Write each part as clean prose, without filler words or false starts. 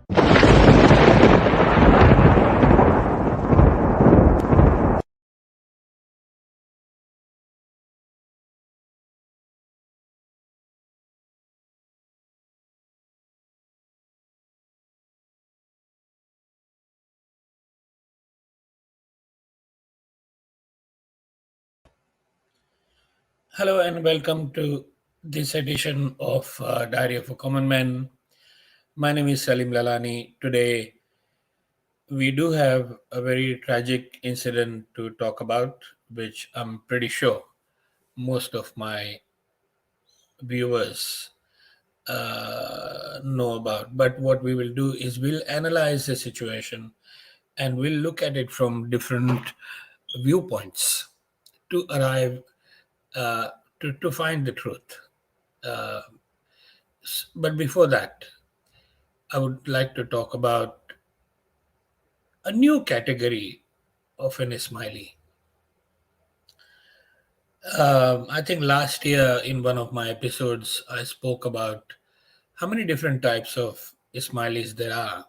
Hello and welcome to this edition of Diary of a Common Man. My name is Salim Lalani. Today, we do have a very tragic incident to talk about, which I'm pretty sure most of my viewers know about. But what we will do is we'll analyze the situation and we'll look at it from different viewpoints to arrive uh, to find the truth. Uh, but before that, I would like to talk about a new category of an ismaili. I think last year in one of my episodes, I spoke about how many different types of ismailis there are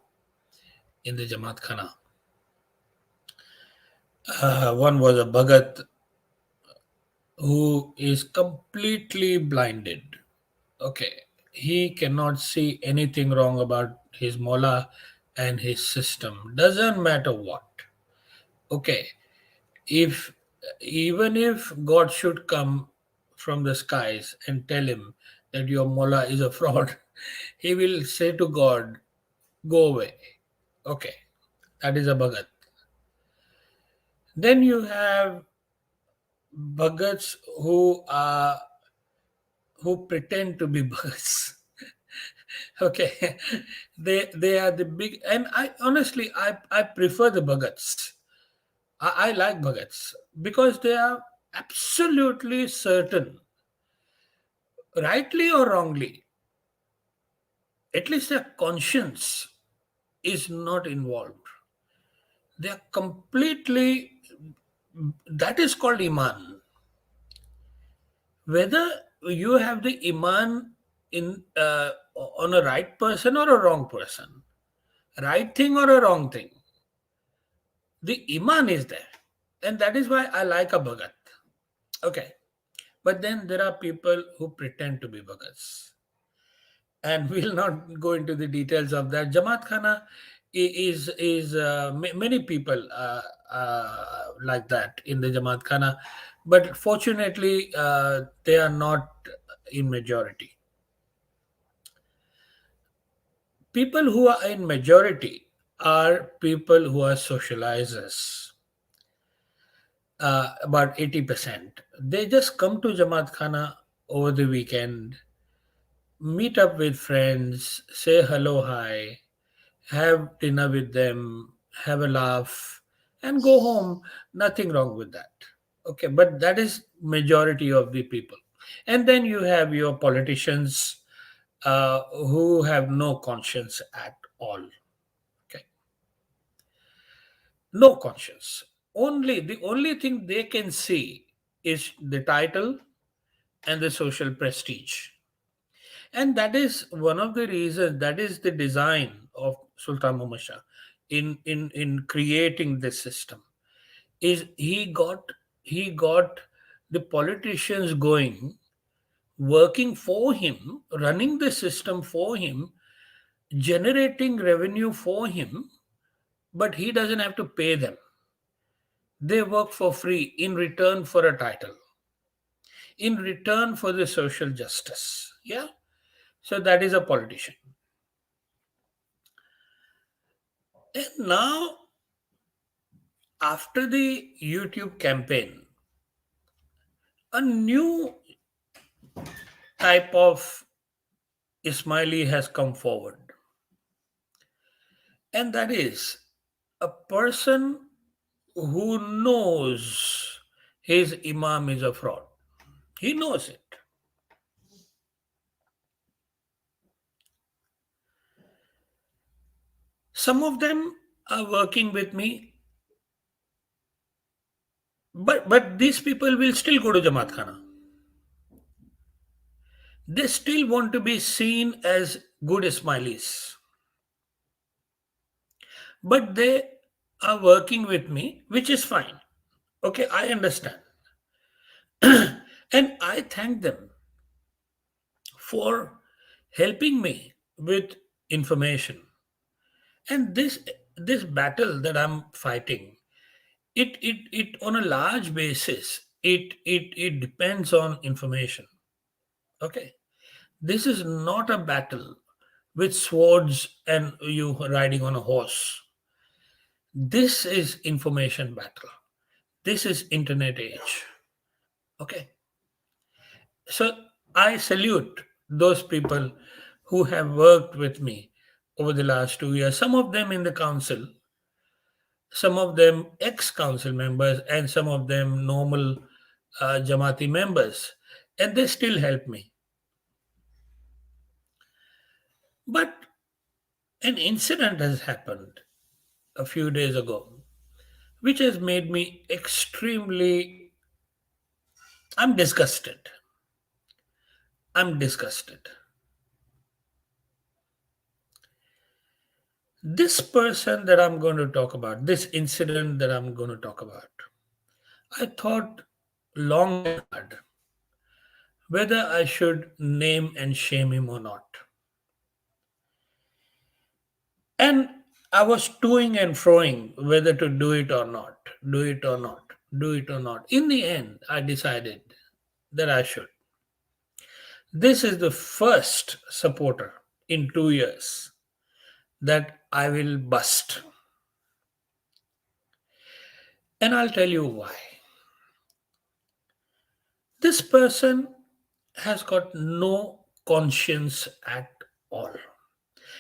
in the Jamaat Khana. One was a Bhagat who is completely blinded. Okay, he cannot see anything wrong about his Mola and his system. Doesn't matter what. Okay, if even if God should come from the skies and tell him that your mullah is a fraud, he will say to God, "Go away." Okay, that is a Bhagat. Then you have Bhagats who pretend to be Bhagats. Okay, they are the big, and I honestly I prefer the Bhagats. I like Bhagats because they are absolutely certain, rightly or wrongly, at least their conscience is not involved. They are completely, that is called Iman. Whether you have the Iman in on a right person or a wrong person, right thing or a wrong thing, the Iman is there. And that is why I like a Bhagat. Okay. But then there are people who pretend to be Bhagats. And we'll not go into the details of that. Jamaat Khana is many people like that in the Jamaat Khana, but fortunately they are not in majority. People who are in majority are people who are socializers. About 80%. They just come to Jamaat Khana over the weekend, meet up with friends, say hello, hi, have dinner with them, have a laugh, and go home. Nothing wrong with that. Okay, but that is majority of the people. And then you have your politicians who have no conscience at all. Okay, no conscience. Only the only thing they can see is the title and the social prestige. And that is one of the reasons, that is the design of Sultan Muhammad Shah in creating this system. Is he got the politicians going, working for him, running the system for him, generating revenue for him, but he doesn't have to pay them. They work for free in return for a title, in return for the social justice. Yeah. So that is a politician. And now, after the YouTube campaign, a new type of Ismaili has come forward, and that is a person who knows his Imam is a fraud. He knows it. Some of them are working with me, but these people will still go to Jamaat Khana. They still want to be seen as good Ismailis. but they are working with me, which is fine. Okay, I understand. And I thank them for helping me with information. And this battle that I'm fighting, it on a large basis, it depends on information. Okay, this is not a battle with swords and you riding on a horse. This is information battle. This is internet age. Okay, so I salute those people who have worked with me over the last 2 years. Some of them in the council, some of them ex-council members, and some of them normal Jamati members, and they still help me. But an incident has happened a few days ago, which has made me extremely. I'm disgusted. I'm disgusted. This person that I'm going to talk about, this incident that I'm going to talk about, I thought long and hard whether I should name and shame him or not. And I was toing and froing whether to do it or not, do it or not, do it or not. In the end, I decided that I should. This is the first supporter in 2 years that I will bust. And I'll tell you why. This person has got no conscience at all.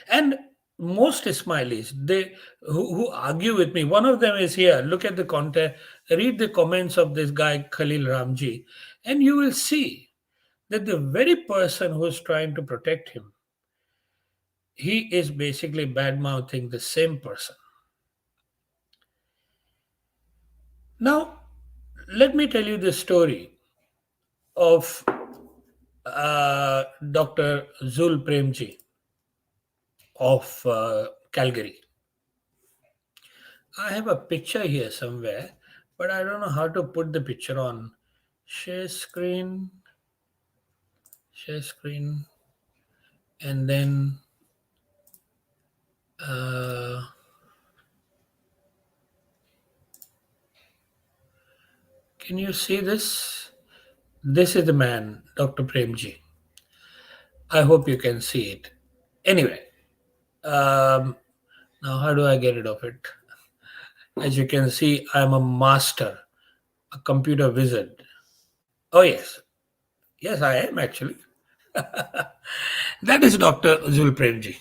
And most Ismailis, they who argue with me, one of them is here. Look at the content, read the comments of this guy Khalil Ramji, and you will see that the very person who is trying to protect him, he is basically bad mouthing the same person. Now, let me tell you the story of Dr. Zul Premji of Calgary. I have a picture here somewhere, but I don't know how to put the picture on. Share screen, share screen, and then uh, can you see this? This is the man, Dr. Premji. I hope you can see it. Anyway, um, now how do I get rid of it? As you can see, I'm a master, a computer wizard. Oh, yes. Yes, I am actually. That is Dr. Zul Premji.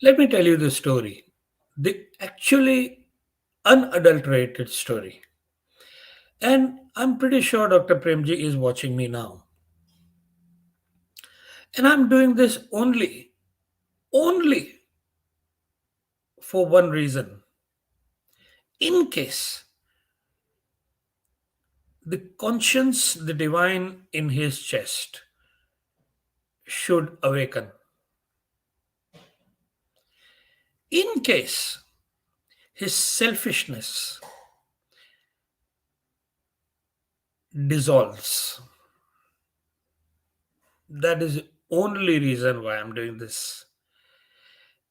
Let me tell you the story. The actually unadulterated story. And I'm pretty sure Dr. Premji is watching me now. And I'm doing this only for one reason. In case the conscience, the divine in his chest, should awaken. In case his selfishness dissolves. That is the only reason why I'm doing this.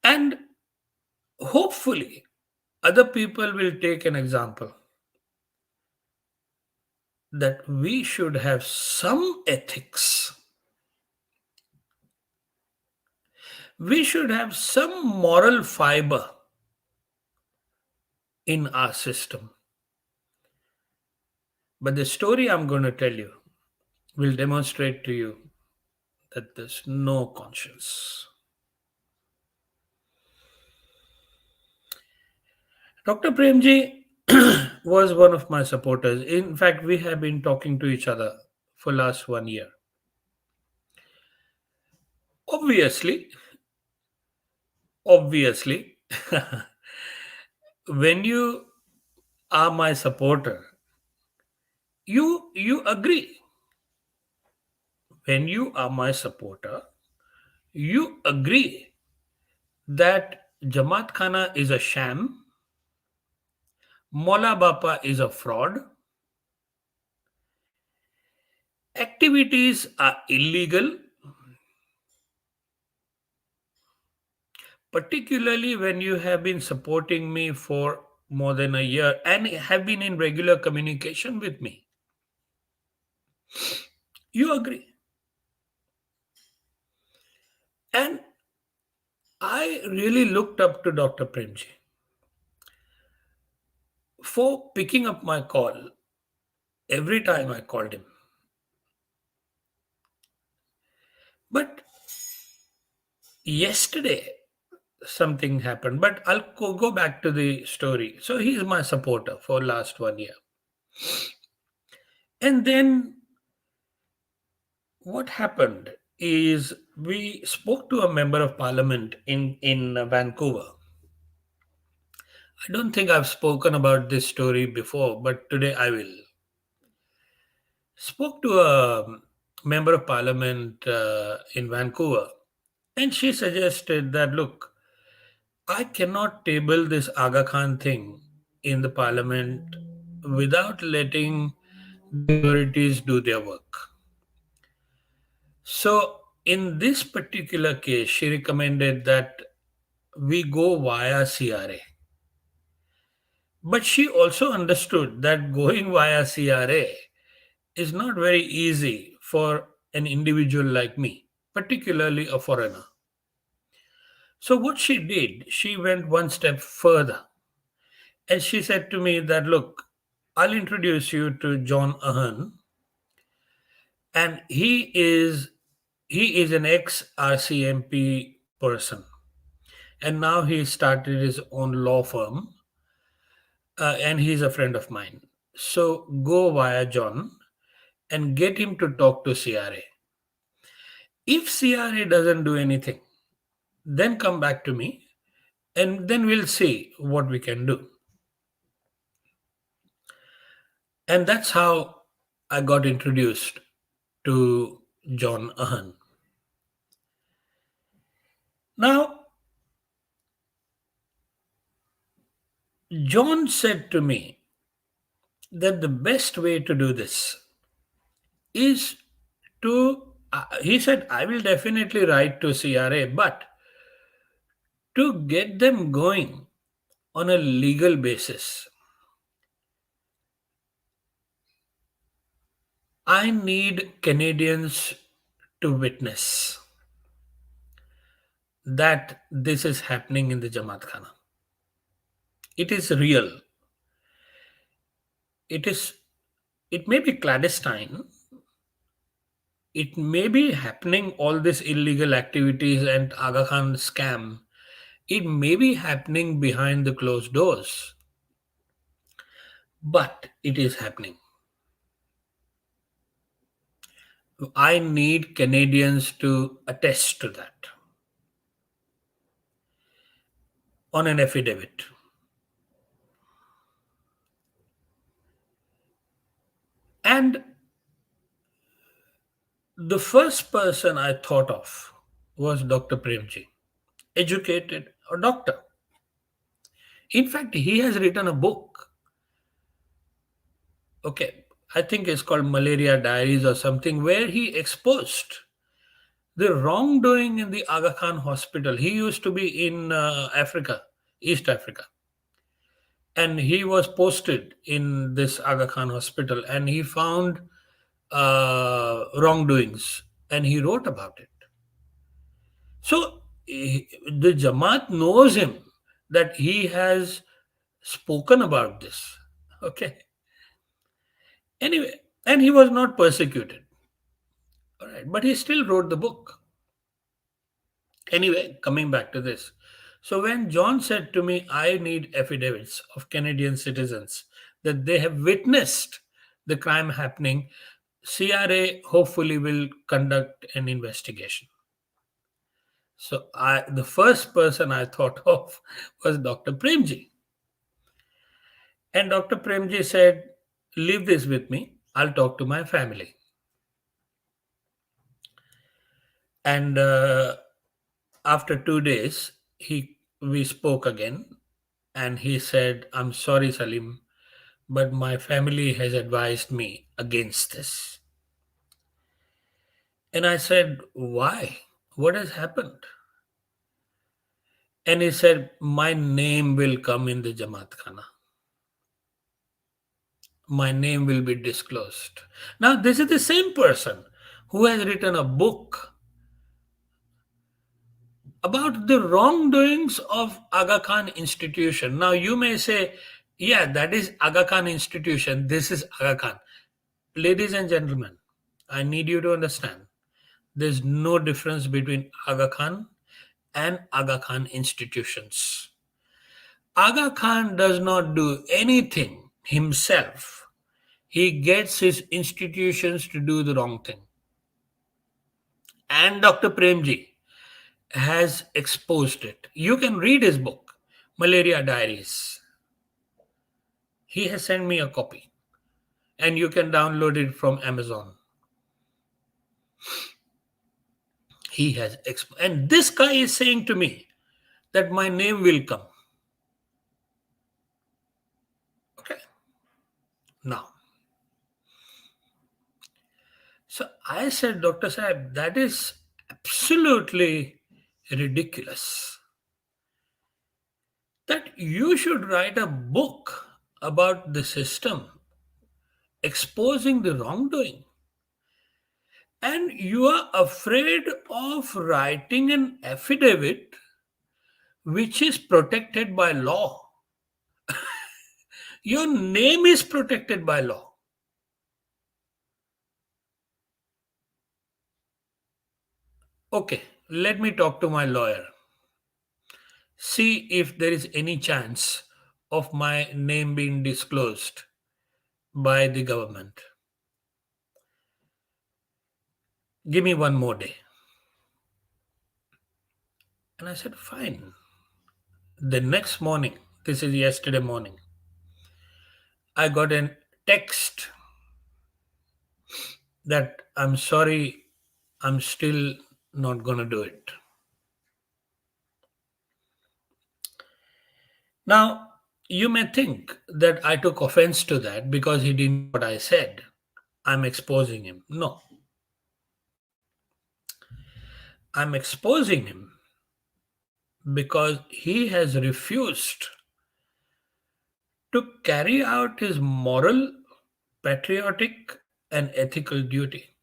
And hopefully, other people will take an example that we should have some ethics. We should have some moral fiber in our system. But the story I'm going to tell you will demonstrate to you that there's no conscience. Dr. Premji was one of my supporters. In fact, we have been talking to each other for last 1 year. Obviously, obviously, when you are my supporter, you agree. When you are my supporter, you agree that Jamaat Khana is a sham, Mola Bapa is a fraud, activities are illegal, particularly when you have been supporting me for more than a year and have been in regular communication with me. You agree. And I really looked up to Dr. Premji for picking up my call every time I called him. But yesterday, something happened. But I'll go back to the story. So he's my supporter for last 1 year. And then what happened is we spoke to a member of parliament in Vancouver. I don't think I've spoken about this story before, but today I will. Spoke to a member of parliament in Vancouver, and she suggested that look, I cannot table this Aga Khan thing in the parliament without letting the authorities do their work. So, in this particular case, she recommended that we go via CRA. But she also understood that going via CRA is not very easy for an individual like me, particularly a foreigner. So, what she did, she went one step further and she said to me that, look, I'll introduce you to John Ahern, and he is an ex RCMP person, and now he started his own law firm, and he's a friend of mine. So go via John and get him to talk to CRA. If CRA doesn't do anything, then come back to me, and then we'll see what we can do. And that's how I got introduced to John Ahern. Now, John said to me that the best way to do this is he said, I will definitely write to CRA, but to get them going on a legal basis, I need Canadians to witness that this is happening in the Jamaat Khana. It is real. It is. It may be clandestine. It may be happening, all this illegal activities and Aga Khan scam. It may be happening behind the closed doors, but it is happening. I need Canadians to attest to that on an affidavit. And the first person I thought of was Dr. Premji, educated, a doctor. In fact, he has written a book. Okay, I think it's called Malaria Diaries or something, where he exposed the wrongdoing in the Aga Khan hospital. He used to be in Africa, East Africa. And he was posted in this Aga Khan hospital and he found wrongdoings and he wrote about it. So the Jamaat knows him, that he has spoken about this. Okay. Anyway, and he was not persecuted. All right. But he still wrote the book. Anyway, coming back to this. So when John said to me, I need affidavits of Canadian citizens that they have witnessed the crime happening, CRA hopefully will conduct an investigation. So the first person I thought of was Dr. Premji. And Dr. Premji said, leave this with me. I'll talk to my family. And after 2 days, he we spoke again, and he said, "I'm sorry, Salim, but my family has advised me against this." And I said, "Why? What has happened?" And he said, "My name will come in the Jamaat Khana. My name will be disclosed." Now, this is the same person who has written a book about the wrongdoings of Aga Khan institution. Now, you may say, yeah, that is Aga Khan institution. This is Aga Khan. Ladies and gentlemen, I need you to understand there's no difference between Aga Khan and Aga Khan institutions. Aga Khan does not do anything himself. He gets his institutions to do the wrong thing. And Dr. Premji has exposed it. You can read his book, Malaria Diaries. He has sent me a copy, and you can download it from Amazon. He has and this guy is saying to me that my name will come. Okay. Now, so I said, Dr. Saab, that is absolutely ridiculous. That you should write a book about the system exposing the wrongdoing. And you are afraid of writing an affidavit which is protected by law. Your name is protected by law. Okay, let me talk to my lawyer. See if there is any chance of my name being disclosed by the government. Give me one more day. And I said, fine. The next morning, this is yesterday morning, I got a text that I'm sorry, I'm still not going to do it. Now, you may think that I took offense to that because he didn't know what I said. I'm exposing him. No, I'm exposing him because he has refused to carry out his moral, patriotic, and ethical duty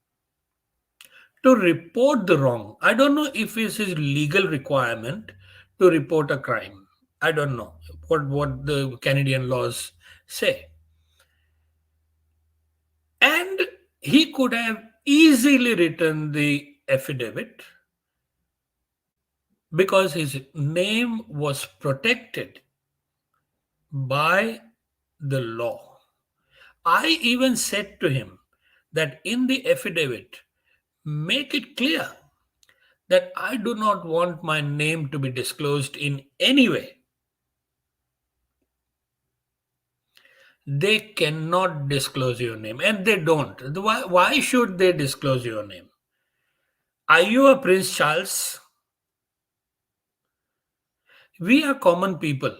to report the wrong. I don't know if it's his legal requirement to report a crime. I don't know what the Canadian laws say. And he could have easily written the affidavit because his name was protected by the law. I even said to him that in the affidavit, make it clear that I do not want my name to be disclosed in any way. They cannot disclose your name, and they don't. Why should they disclose your name? Are you a Prince Charles? We are common people,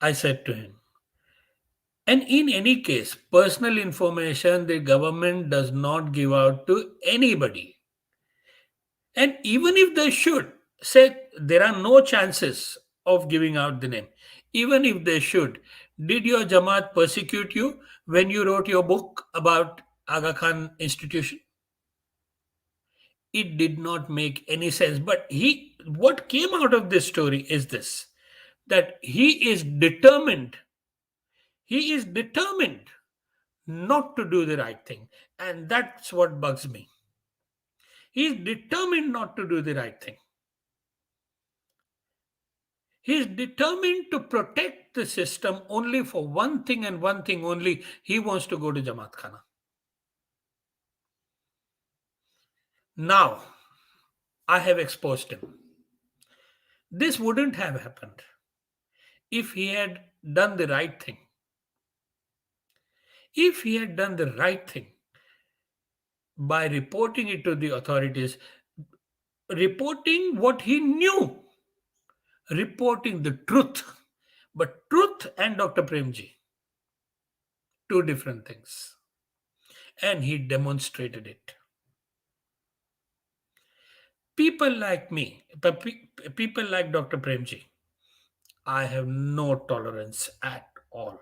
I said to him. And in any case, personal information the government does not give out to anybody. And even if they should, say there are no chances of giving out the name. Even if they should, did your Jamaat persecute you when you wrote your book about Aga Khan institution? It did not make any sense. But what came out of this story is this, that he is determined not to do the right thing. And that's what bugs me. He is determined not to do the right thing. He is determined to protect the system only for one thing and one thing only. He wants to go to Jamaat Khana. Now, I have exposed him. This wouldn't have happened if he had done the right thing. If he had done the right thing by reporting it to the authorities, reporting what he knew, reporting the truth. But truth and Dr. Premji, two different things. And he demonstrated it. People like me, people like Dr. Premji, I have no tolerance at all.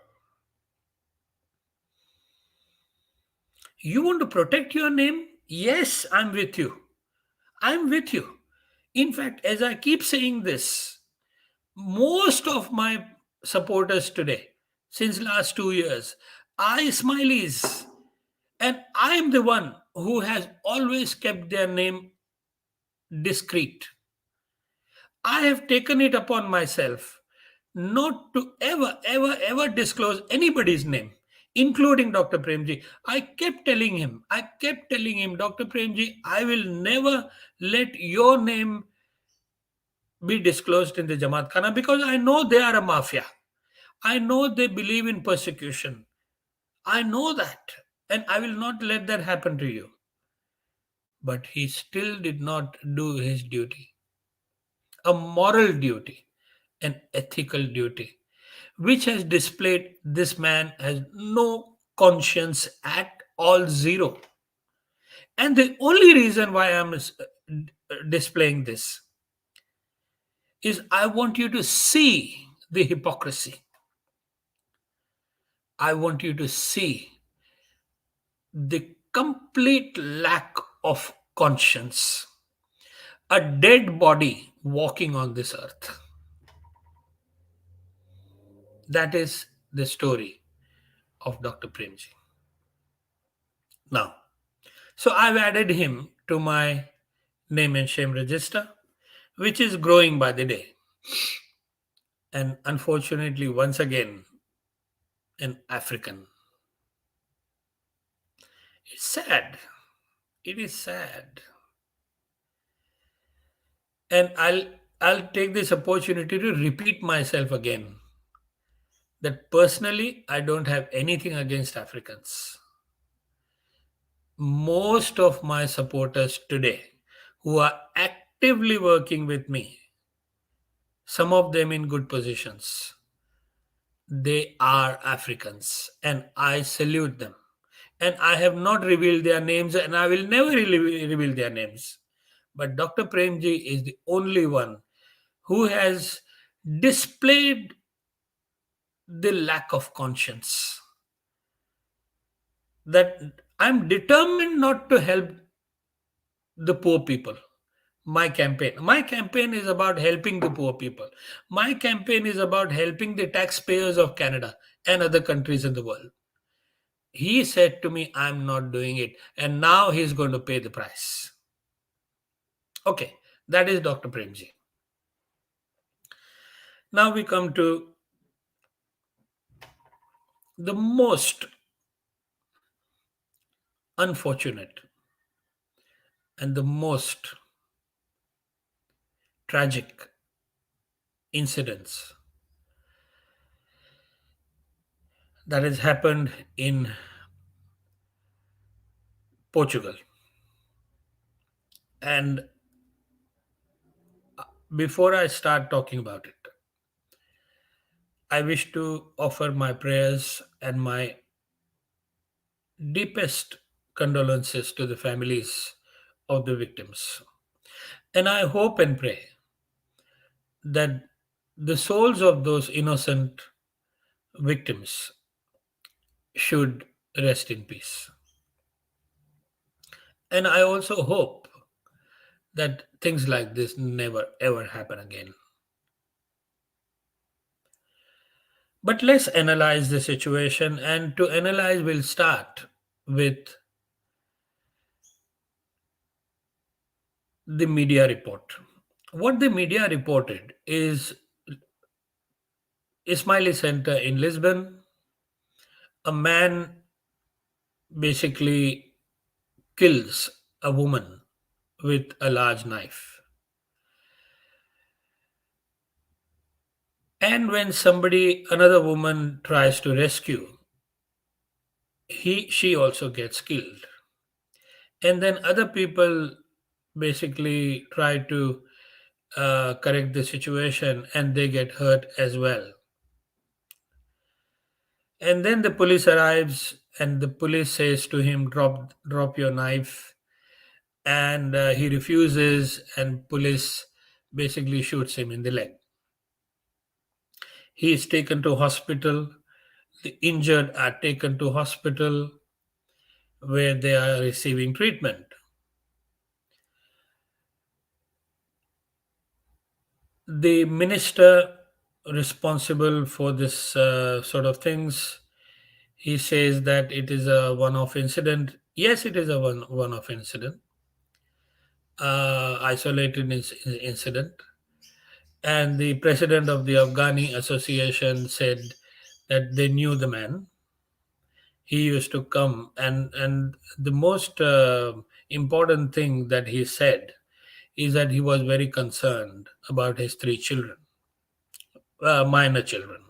You want to protect your name? Yes, I'm with you. I'm with you. In fact, as I keep saying this, most of my supporters today, since last 2 years, are Ismailis. And I am the one who has always kept their name discreet. I have taken it upon myself not to ever disclose anybody's name, including Dr. Premji. I kept telling him, Dr. Premji, I will never let your name be disclosed in the Jamaat Khana because I know they are a mafia. I know they believe in persecution. I know that. And I will not let that happen to you. But he still did not do his duty, a moral duty, an ethical duty, which has displayed this man has no conscience at all, zero. And the only reason why I'm displaying this is I want you to see the hypocrisy. I want you to see the complete lack of conscience. A dead body walking on this earth. That is the story of Dr. Premji. Now, so I've added him to my name and shame register, which is growing by the day. And unfortunately, once again, an African. It's sad. It is sad. And I'll take this opportunity to repeat myself again that personally I don't have anything against Africans. Most of my supporters today who are actively working with me, some of them in good positions, they are Africans and I salute them. And I have not revealed their names and I will never reveal their names. But Dr. Premji is the only one who has displayed the lack of conscience. That I'm determined not to help the poor people. My campaign is about helping the poor people. My campaign is about helping the taxpayers of Canada and other countries in the world. He said to me, I'm not doing it. And now he's going to pay the price. Okay, that is Dr. Premji. Now we come to the most unfortunate and the most tragic incidents that has happened in Portugal. And before I start talking about it, I wish to offer my prayers and my deepest condolences to the families of the victims. And I hope and pray that the souls of those innocent victims should rest in peace. And I also hope that things like this never ever happen again. But let's analyze the situation. And to analyze, we'll start with the media report. What the media reported is Ismaili Center in Lisbon, a man basically kills a woman with a large knife. And when another woman tries to rescue, she also gets killed. And then other people basically try to correct the situation, and they get hurt as well. And then the police arrives, and the police says to him, drop your knife. And he refuses, and police basically shoots him in the leg. He is taken to hospital. The injured are taken to hospital where they are receiving treatment. The minister responsible for this sort of things, he says that it is a one-off incident. Yes, it is a one-off incident, isolated incident. And the president of the Afghani Association said that they knew the man. He used to come, and the most important thing that he said is that he was very concerned about his three children, minor children.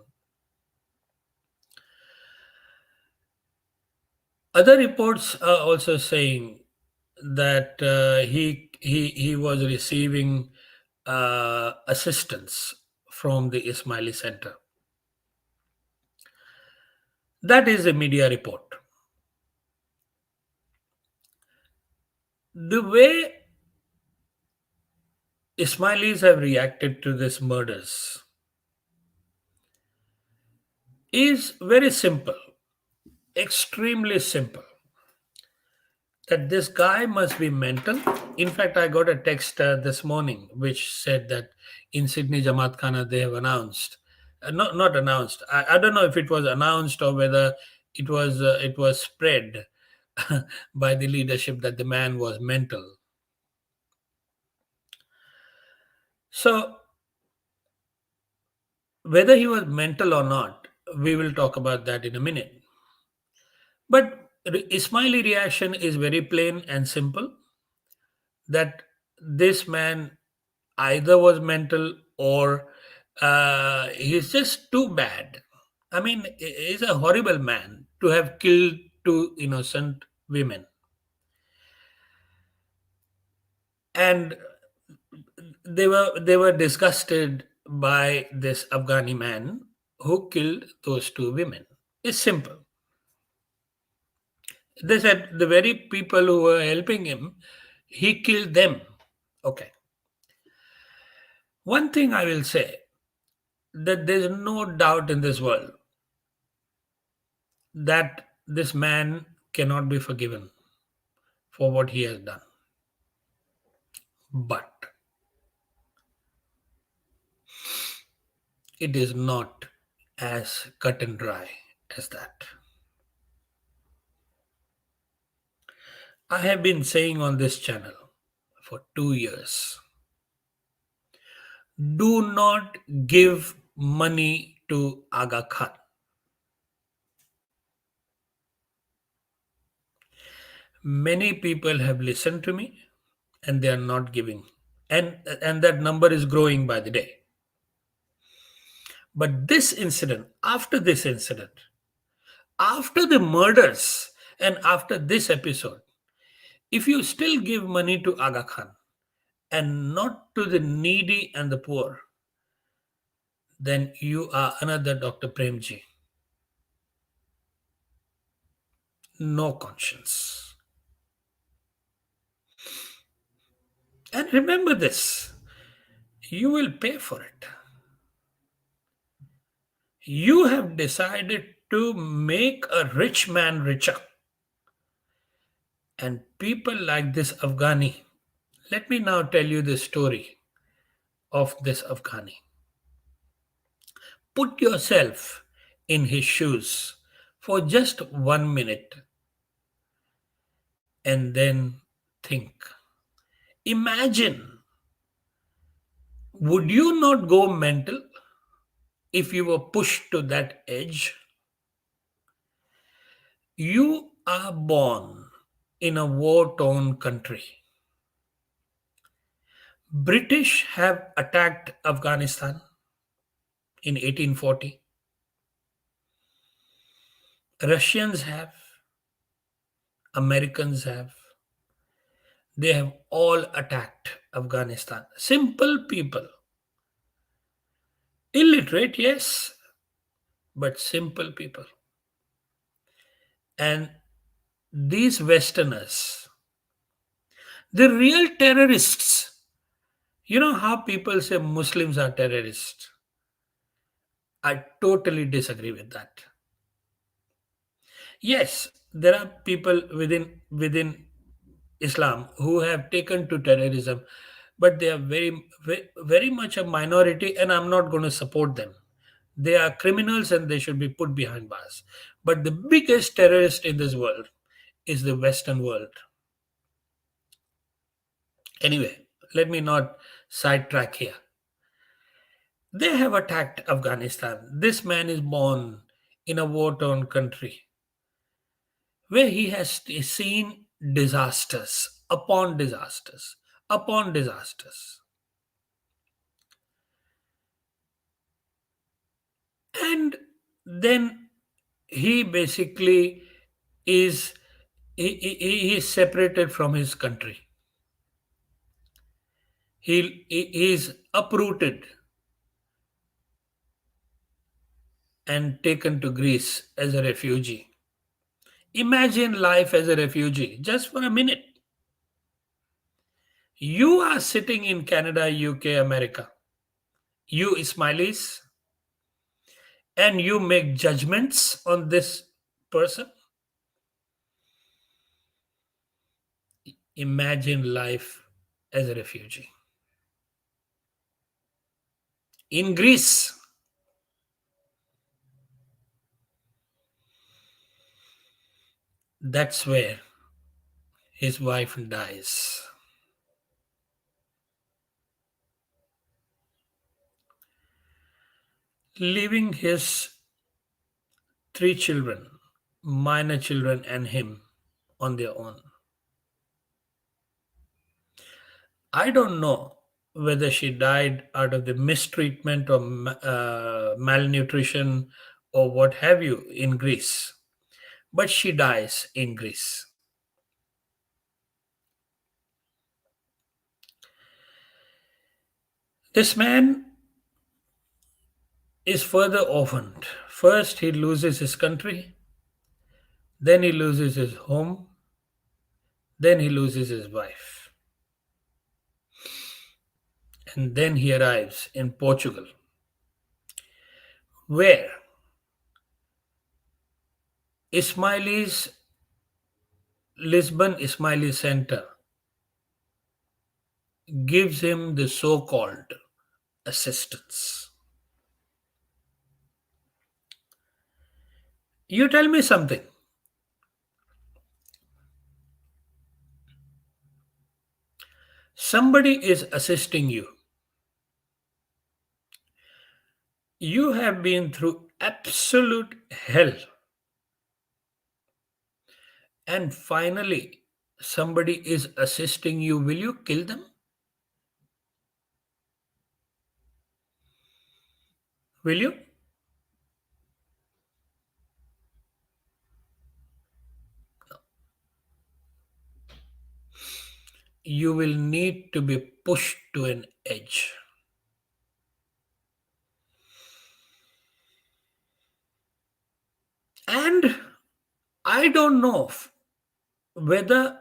Other reports are also saying that he was receiving assistance from the Ismaili Center. That is a media report. The way Ismailis have reacted to these murders is very simple, extremely simple. That this guy must be mental. In fact, I got a text this morning which said that in Sydney Jamaat Khana they have announced, not announced. I don't know if it was announced or whether it was spread by the leadership that the man was mental. So whether he was mental or not, we will talk about that in a minute. But Ismaili reaction is very plain and simple, that this man either was mental or he's just too bad. I mean, he's a horrible man to have killed two innocent women. And they were disgusted by this Afghani man who killed those two women. It's simple. They said the very people who were helping him, he killed them. Okay. One thing I will say, that there's no doubt in this world that this man cannot be forgiven for what he has done. But it is not as cut and dry as that. I have been saying on this channel for 2 years, do not give money to Aga Khan. Many people have listened to me and they are not giving. And that number is growing by the day. But this incident, after this incident, after the murders, and after this episode, if you still give money to Aga Khan and not to the needy and the poor, then you are another Dr. Premji. No conscience. And remember this, you will pay for it. You have decided to make a rich man richer. And people like this Afghani, let me now tell you the story of this Afghani. Put yourself in his shoes for just 1 minute and then think. Imagine, would you not go mental if you were pushed to that edge? You are born in a war-torn country. British have attacked Afghanistan in 1840. Russians have, Americans have, They have all attacked Afghanistan. Simple people, illiterate, yes, but simple people. And these Westerners, the real terrorists, you know how people say Muslims are terrorists? I totally disagree with that. Yes, there are people within Islam who have taken to terrorism, but they are very much a minority, and I'm not going to support them. They are criminals and they should be put behind bars. But the biggest terrorist in this world is the Western world. Anyway, let me not sidetrack here. They have attacked Afghanistan. This man is born in a war torn country where he has seen disasters upon disasters upon disasters. And then he basically is he is separated from his country. He is uprooted and taken to Greece as a refugee. Imagine life as a refugee just for a minute. You are sitting in Canada, UK, America, you Ismailis, and you make judgments on this person. Imagine life as a refugee in Greece. That's where his wife dies, leaving his three children, minor children, and him on their own. I don't know whether she died out of the mistreatment or malnutrition or what have you in Greece, but she dies in Greece. This man is further orphaned. First, he loses his country, then, he loses his home, then, he loses his wife, and then he arrives in Portugal, where Ismaili's Lisbon Ismaili Center gives him the so called assistance. You tell me something. Somebody is assisting you. You have been through absolute hell, and finally, somebody is assisting you. Will you kill them? Will you? You will need to be pushed to an edge. And I don't know whether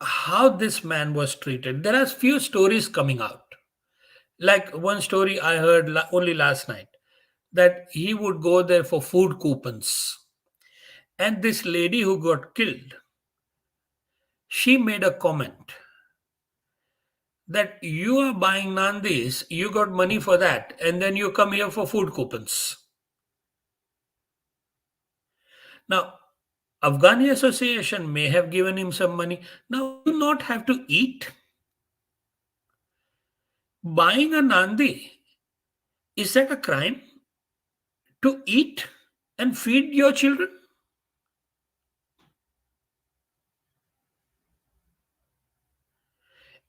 how this man was treated. There are few stories coming out. Like one story I heard only last night, that he would go there for food coupons. And this lady who got killed, she made a comment that you are buying nandis, you got money for that, and then you come here for food coupons. Now, Afghani Association may have given him some money. Now, you not have to eat. Buying a nandi, is that a crime? To eat and feed your children?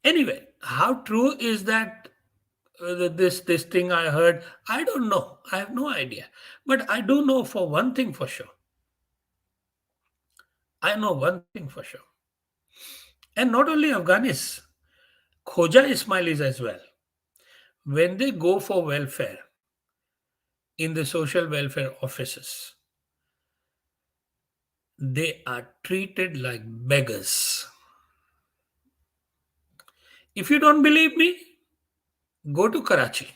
Anyway, how true is that? This thing I heard, I don't know. I have no idea. But I do know for one thing for sure. I know one thing for sure. And not only Afghanis, Khoja Ismailis as well. When they go for welfare in the social welfare offices, they are treated like beggars. If you don't believe me, go to Karachi,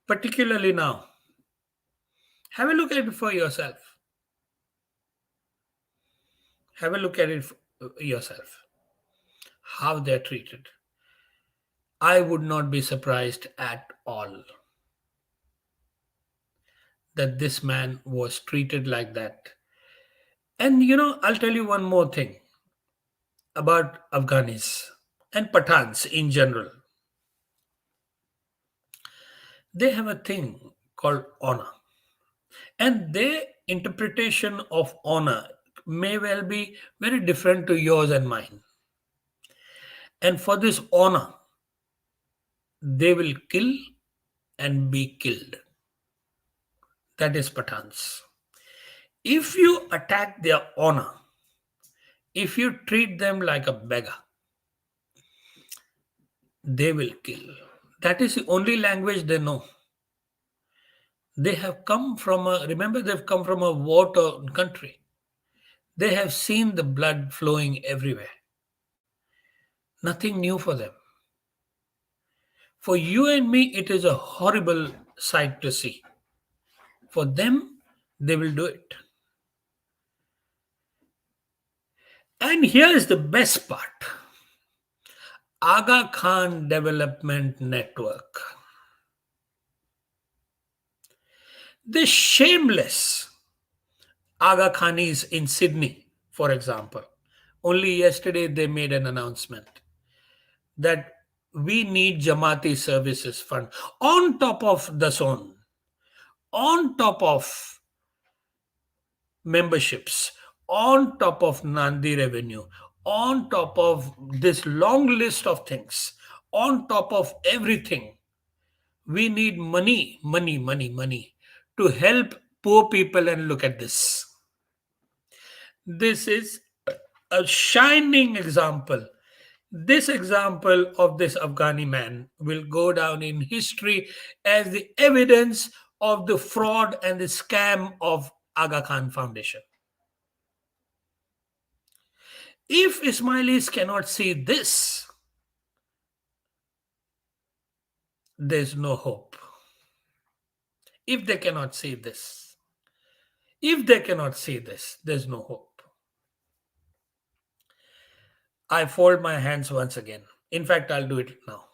particularly now. Have a look at it for yourself. Have a look at it yourself. How they're treated. I would not be surprised at all that this man was treated like that. And I'll tell you one more thing about Afghanis and Pathans in general. They have a thing called honor, and their interpretation of honor may well be very different to yours and mine. And for this honor, they will kill and be killed. That is Pathans. If you attack their honor, if you treat them like a beggar, they will kill. That is the only language they know. They have come from remember, they've come from a war torn country. They have seen the blood flowing everywhere. Nothing new for them. For you and me, it is a horrible sight to see. For them, they will do it. And here is the best part: Aga Khan Development Network. The shameless Agakhanis in Sydney, for example. Only yesterday they made an announcement that we need Jamati Services Fund on top of the zone, on top of memberships, on top of Nandi revenue, on top of this long list of things, on top of everything. We need money, money, money, money to help poor people. And look at this. This is a shining example. This example of this Afghani man will go down in history as the evidence of the fraud and the scam of Aga Khan Foundation. If Ismailis cannot see this, there's no hope. If they cannot see this, if they cannot see this, there's no hope. I fold my hands once again. In fact, I'll do it now.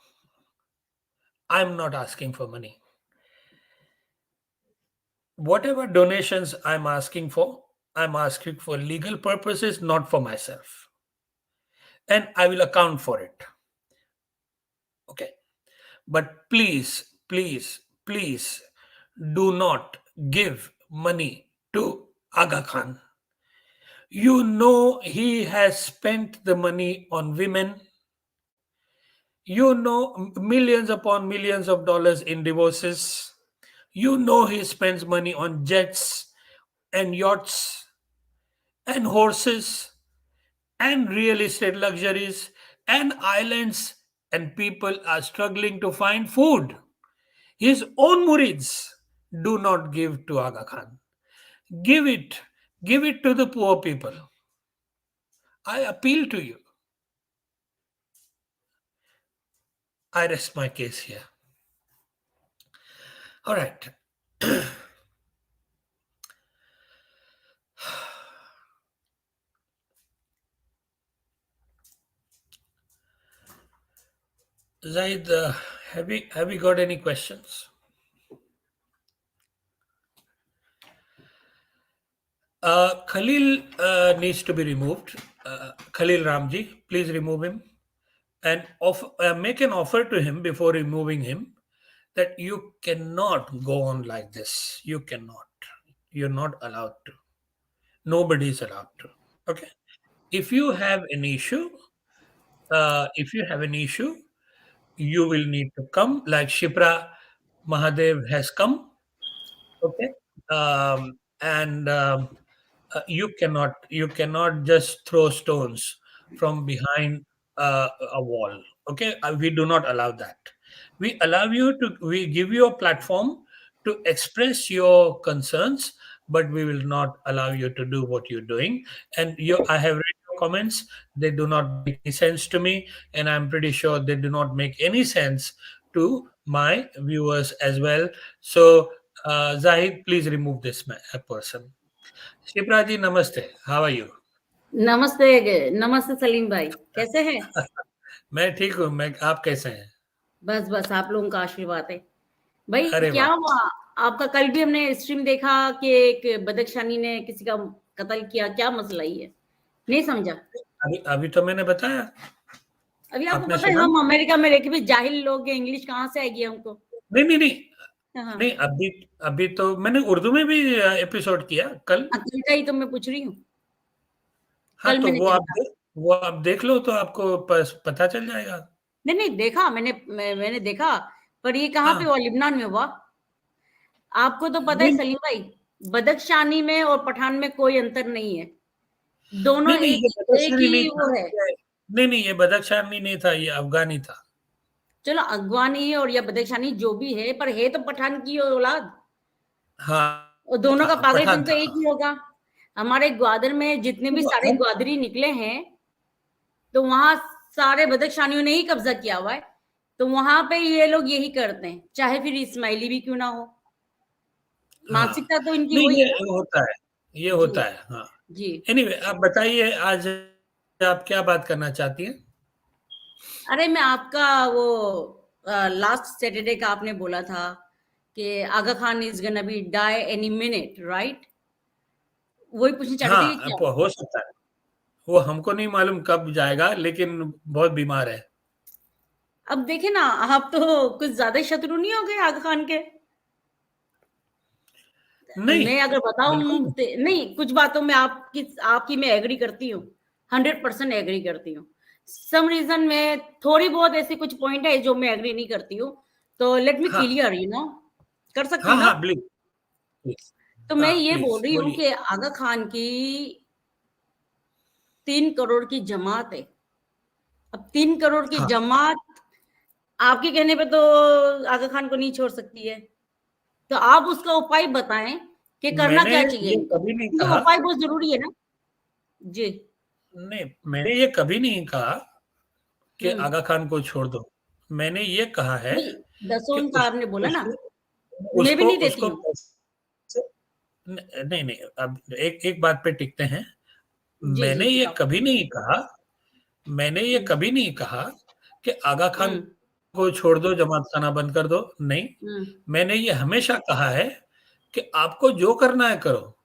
I'm not asking for money. Whatever donations I'm asking for legal purposes, not for myself. And I will account for it. Okay. But please, please, please do not give money to Aga Khan. You know he has spent the money on women. You know millions upon millions of dollars in divorces. You know he spends money on jets and yachts and horses and real estate luxuries and islands, and people are struggling to find food. His own murids do not give to Aga Khan. Give it. Give it to the poor people. I appeal to you. I rest my case here. All right. Zaid, have we got any questions? Khalil needs to be removed. Khalil Ramji, please remove him and make an offer to him before removing him that you cannot go on like this. You cannot. You're not allowed to. Nobody is allowed to. Okay. If you have an issue, you will need to come. Like Shipra Mahadev has come. Okay. And you cannot just throw stones from behind a wall. Okay, we do not allow that. We allow you to. We give you a platform to express your concerns, but we will not allow you to do what you're doing. And I have read your comments. They do not make any sense to me, and I'm pretty sure they do not make any sense to my viewers as well. So, Zahid, please remove this person. Shipra ji, namaste. How are you? नमस्ते। नमस्ते सलीम भाई, कैसे हैं? मैं ठीक हूँ। मैं आप कैसे हैं? बस बस आप लोगों का आशीर्वाद है। भाई अरे क्या वाह! हुआ? आपका कल भी हमने स्ट्रीम देखा कि एक बदख्शानी ने किसी का कत्ल किया, क्या मसला ही है? नहीं समझा। अभी अभी तो मैंने बताया। अभी आपको आपने पता है सुना? हम अमेरिका में रह के भी जाहिल लोग हैं, इंग्लिश कहाँ से आएगी हमको? नहीं, नहीं, नहीं। हाँ, हाँ। नहीं, अभी अभी तो मैंने उर्दू में भी एपिसोड किया कल। कल का ही तो मैं पूछ रही हूँ। हाँ, कल तो मैंने क्या था? वो आप देख लो तो आपको पता चल जाएगा। नहीं, नहीं देखा मैंने देखा, पर ये कहाँ पे हाँ। हुआ? लिबनान में हुआ। आपको तो पता है नहीं, सलीम भाई, बदख्शानी में और पठान में कोई अंतर नहीं है। दोनों नहीं, नहीं, ये एक बदख्शानी नहीं ही था। वो है। नहीं, नहीं, ये बदख्शानी नहीं था, ये अफ़गानी था। चलो अगवानी और या बदख्शानी जो भी है, पर है तो पठान की औलाद। हाँ, और दोनों का पठान पागलपन तो था। एक हाँ। ही होगा। हमारे ग्वादर में जितने भी तो सारे हम ग्वादरी निकले हैं, तो वहां सारे बदख्शानियों ने ही कब्जा किया हुआ है। तो वहां पे ये लोग यही करते हैं, चाहे फिर इस्माइली भी क्यों ना हो। हाँ। मानसिकता तो इनकी नहीं, वही ये है ना। होता है, ये जी, होता है। हाँ। जी। एनीवे, आप बताइए आज आप क्या बात करना चाहती हैं? अरे मैं आपका वो लास्ट सैटरडे का आपने बोला था कि Aga Khan is gonna be die any minute, right? वही पूछना चाह रही थी कि हाँ, क्या? हो सकता है। वो हमको नहीं मालूम कब जाएगा, लेकिन बहुत बीमार है। अब देखे ना, आप तो कुछ ज्यादा शत्रु नहीं हो गए आगा खान के? नहीं, मैं अगर बताऊं बिल्कुल नहीं। नहीं, कुछ बातों में आपकी मैं एग्री करती हूँ। 100% एग्री करती हूँ। सम रीजन में थोड़ी बहुत ऐसे कुछ पॉइंट है जो मैं एग्री नहीं करती हूँ। तो लेट मी हाँ, क्लियर, कर सकती हाँ, हूँ ना? हाँ, प्लीज, प्लीज। तो हाँ, मैं ये बोल प्लीज रही हूँ बोलिए। कि आगा खान की 3 करोड़ की जमात है। अब 3 करोड़ की हाँ, जमात आपके कहने पे तो आगा खान को नहीं छोड़ सकती है। तो आप उसका उपाय बताएं कि करना मैंने क्या चाहिए ये इनको, कभी नहीं क्योंकि कहा। उपाय बहुत जरूरी है ना। जी। नहीं, मैंने ये कभी नहीं कहा कि हम्म। आगा खान को छोड़ दो। मैंने ये कहा है नहीं, कि दसों का आपने बोला ना। उसको मैं भी उसको नहीं देती उसको हूँ। नहीं, नहीं, अब एक एक बात पे टिकते हैं। जी, जी मैंने ये बताओ। कभी नहीं कहा मैंने ये हम्म, कभी नहीं कहा कि आगा खान हम्म, को छोड़ दो, जमात खाना बंद कर दो। नहीं, हम्म, मैंने ये हमेशा कहा है कि आपको जो करना है करो,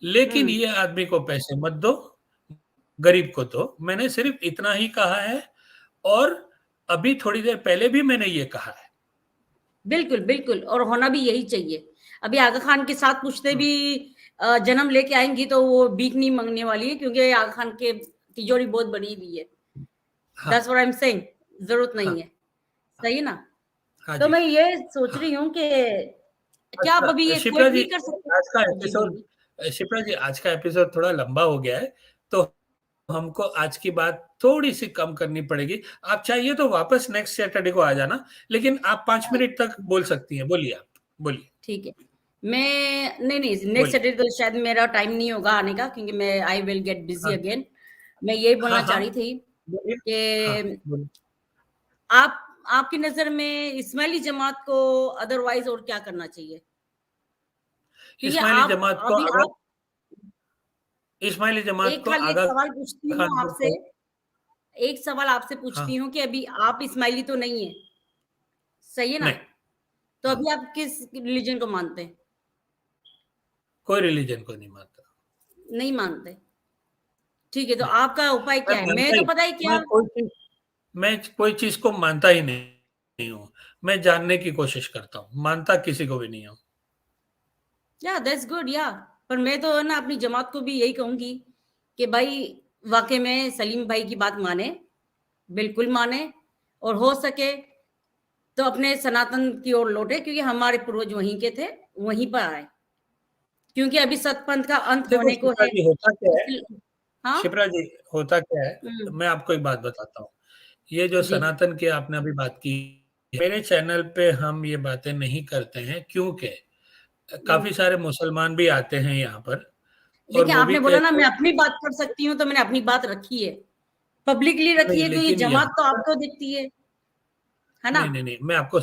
लेकिन हम्म। ये आदमी को पैसे मत दो, गरीब को दो। मैंने सिर्फ इतना ही कहा है, और अभी थोड़ी देर पहले भी मैंने ये कहा है। बिल्कुल, बिल्कुल, और होना भी यही चाहिए। अभी आगा खान के साथ पूछते हुँ, भी जन्म लेके आएंगी तो वो भीख नहीं मांगने वाली है, क्योंकि आगा खान के तिजोरी बहुत बड़ी हुई है। हाँ, that's what I am saying. जरूरत हाँ, नहीं है। सही है ना? हाँ तो जी, मैं ये सोच हाँ। रही हूँ कि क्या आप अभी अच्छा, ये शिप्रा क्विट जी, नहीं कर सकते? आज का जी एपिसोड बोलिए। शिप्रा जी, आज का एपिसोड थोड़ा लंबा हो गया है, तो हमको आज की बात थोड़ी-सी कम करनी पड़ेगी। आप चाहिए तो वापस नेक्स्ट सैटरडे को आ जाना, लेकिन आप 5 हाँ, मिनट तक बोल सकती हैं। बोलिए आप, बोलिए, ठीक है। मैं नहीं, नेक्स्ट बोलिए। सैटरडे तो शायद मेरा टाइम नहीं होगा आने का, क्योंकि मैं आई विल गेट बिजी हाँ, अगेन। मैं यही हाँ, बोलना चाह हाँ, रही थी बोलिए। हाँ, कि बोलिए। आप आपकी नजर में इस्माइली जमात को अदरवाइज और क्या करना चाहिए? क्योंकि इस्माइली जमात को अगर आप इस्माइली जमात एक को खाली एक आगा सवाल पूछती हूँ खान को आपसे। छोड़। एक सवाल आपसे हाँ, पूछती हूँ कि अभी आप इस्माइली तो नहीं है, सही है ना? नहीं, तो हाँ, अभी आप किस रिलीजन को मानते हैं? कोई रिलीजन को नहीं मानता। नहीं मानते। ठीक है, तो नहीं, आपका उपाय मैं क्या है? मैं मानता तो ही पता है क्या। मैं कोई चीज़ को मानता ही नहीं हूँ। मैं जानने की कोशिश करता हूँ, मानता किसी को भी नहीं हूँ। या दैट्स गुड या। पर मैं तो ना अपनी जमात को भी यही कहूंगी कि भाई वाकई में सलीम भाई की बात माने, बिल्कुल माने, और हो सके तो अपने सनातन की ओर लौटे, क्योंकि हमारे पूर्वज वहीं के थे, वहीं पर आए। क्योंकि अभी सतपंथ का अंत देखो होने को शिप्रा है। जी, होता क्या है, इसलिए हाँ। शिप्रा जी, होता क्या है, हम्म। मैं आपको एक बात बताता हूँ। ये जो जी। सनातन की आपने अभी बात की, मेरे चैनल पे हम ये बातें नहीं करते हैं, क्योंकि हम्म। काफ़ी सारे मुसलमान भी आते हैं यहाँ पर, और देखिए, वो भी आपने बोला ना कहते मैं हैं अपनी बात कर सकती हूँ, तो मैंने अपनी बात रखी है, पब्लिकली रखी नहीं, है, क्योंकि लेकिन जमात यहाँ तो पर आपको दिखती है ना? नहीं, मैं आपको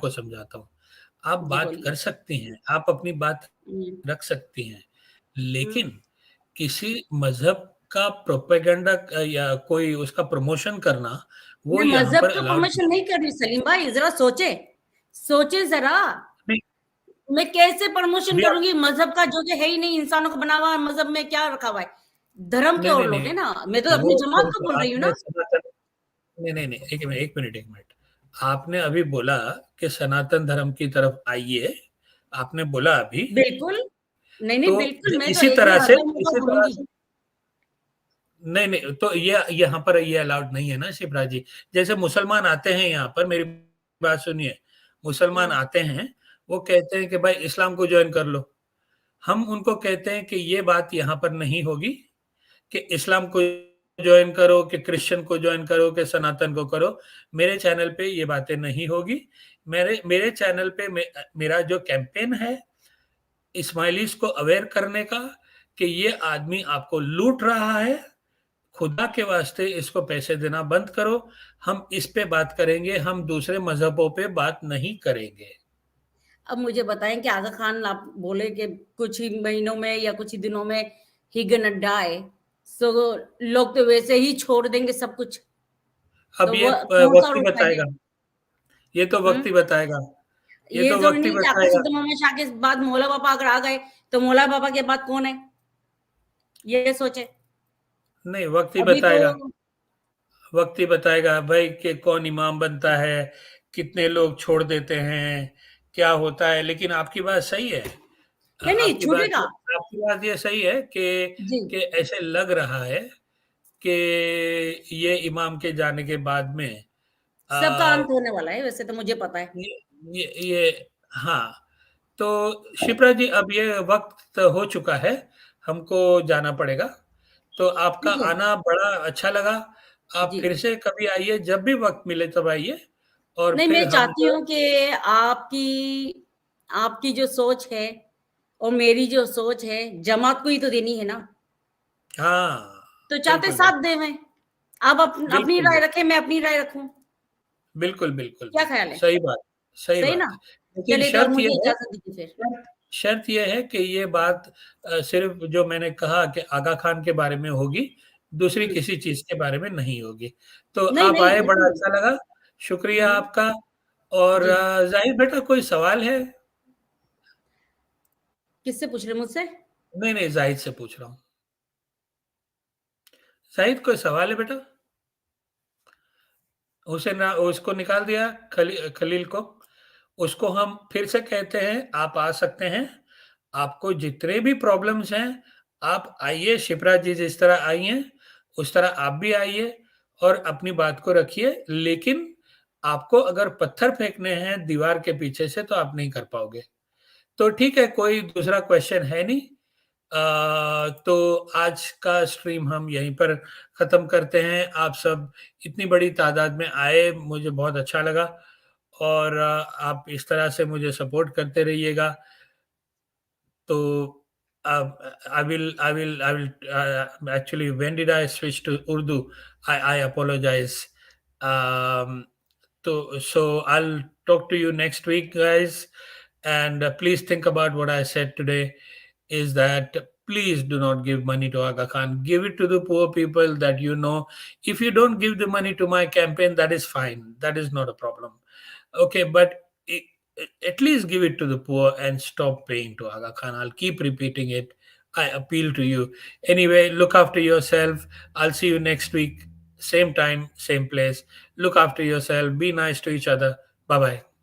समझाता हूँ। आप जी बात बोलिए। कर सकती हैं, आप अपनी बात हम्म। रख सकती हैं, हम्म। लेकिन किसी मज़हब का प्रोपेगेंडा या कोई उसका प्रमोशन करना, वो मैं यहाँ मजहब पर का अलाउड प्रमोशन नहीं कर रही सलीम भाई, जरा सोचे, सोचे जरा। नहीं। मैं कैसे प्रमोशन अभी आप करूंगी मजहब का, जो कि है ही नहीं, इंसानों को बना हुआ मजहब में क्या रखा हुआ है? धर्म के और लोग नहीं, है ना, मैं तो वो अपनी जमात को तो बोल रही हूँ आपने ना। सनातन नहीं, 1 मिनट। आपने अभी बोला कि सनातन धर्म की तरफ आइए, आपने बोला अभी, बिल्कुल। नहीं नहीं, तो बिल्कुल, मैं तो इसी एक ही तरह से हजार मौका बोलूंगी। नहीं, तो ये यहाँ पर ये अलाउड नहीं है ना शिवराज जी। जैसे मुसलमान आते हैं यहाँ पर, मेरी बात सुनिए, मुसलमान हम्म। आते हैं, वो कहते हैं कि भाई इस्लाम को जॉइन कर लो। हम उनको कहते हैं कि ये बात यहाँ पर नहीं होगी कि इस्लाम को जॉइन करो, कि क्रिश्चियन को जॉइन करो, कि सनातन को करो। मेरे चैनल पे ये बातें नहीं होगी। मेरे मेरे चैनल पे मेरा जो कैंपेन है, इस्माइलीस को अवेयर करने का, कि ये आदमी आपको लूट रहा है, खुदा के वास्ते इसको पैसे देना बंद करो। हम इस पे बात करेंगे, हम दूसरे मज़हबों पे बात नहीं करेंगे। अब मुझे बताएं कि आगा खान आप बोले कि कुछ ही महीनों में या कुछ ही दिनों में ही गन डाई, सो लोग तो वैसे ही छोड़ देंगे सब कुछ, अब तो ये वो कौन सा वक़्त ही रूट है? बताएगा, ये तो वक़्त हम्म। ही बताएगा, ये ये तो जरूरी वक़्त ही नहीं कि आपके बताएगा। शुद्ध मोहम्मद शाह के बाद मौला पापा अगर आ गए, तो मौला पापा के बाद कौन है, ये सोचे। नहीं, वक़्त ही अभी तो बताएगा, वक़्त ही बताएगा भाई कि कौन इमाम बनता है, कितने लोग छोड़ देते हैं, क्या होता है। लेकिन आपकी बात सही है। नहीं नहीं छूटेगा। आपकी बात ये सही है जी। कि ऐसे लग रहा है कि ये इमाम के जाने के बाद में सबका अ, अंत होने वाला है, वैसे तो मुझे पता है। ये हाँ, तो शिप्रा जी, अब ये वक़्त हो चुका है, हमको जाना पड़ेगा। तो आपका ठीक है। आना बड़ा अच्छा लगा। आप जी। फिर से कभी आइए, जब भी वक़्त मिले तब आइए, और नहीं, फिर मैं हम चाहती जो हूँ कि आपकी आपकी जो सोच है और मेरी जो सोच है, जमात को ही तो देनी है ना, हाँ, तो चाहते बिल्कुल, साथ दें में। आप अपनी बिल्कुल, राय रखें, मैं अपनी राय रखूं। क्या ख्याल है? सही बात, सही सही ना? बात। लेकिन चलिए, तो अब शर्त ये मुझे है, इजाजत दीजिए फिर। शर्त ये है कि ये बात सिर्फ़ जो मैंने कहा कि आगा खान के बारे में होगी, दूसरी हम्म। किसी चीज़ के बारे में नहीं होगी। तो नहीं आप नहीं, आए, बड़ा बिल्कुल। अच्छा लगा, शुक्रिया हम्म। आपका। और जी। ज़ाहिर बेटा, कोई सवाल है? किससे पूछ रहे, मुझसे? नहीं, ज़ाहिद से पूछ रहा हूँ। ज़ाहिद, कोई सवाल है बेटा? उसे ना, उसको निकाल दिया, खलील को। उसको हम फिर से कहते हैं, आप आ सकते हैं। आपको जितने भी प्रॉब्लम्स हैं, आप आइए, शिप्रा जी जिस तरह आई हैं, उस तरह आप भी आइए और अपनी बात को रखिए। लेकिन आपको अगर पत्थर फेंकने हैं दीवार के पीछे से, तो आप नहीं कर पाओगे। तो ठीक है, कोई दूसरा क्वेश्चन है नहीं। तो आज का स्ट्रीम हम यहीं पर ख़त्म करते हैं। आप सब इतनी बड़ी तादाद में आए, मुझे बहुत अच्छा लगा, और आप इस तरह से मुझे सपोर्ट करते रहिएगा। तो I will actually, when did I switch to Urdu? I apologize. Um, so I'll talk to you next week, guys. And please think about what I said today. Is that please do not give money to Aga Khan. Give it to the poor people that you know. If you don't give the money to my campaign, that is fine. That is not a problem. Okay, but at least give it to the poor and stop paying to Aga Khan. I'll keep repeating it. I appeal to you. Anyway, look after yourself. I'll see you next week. Same time, same place. Look after yourself. Be nice to each other. Bye bye.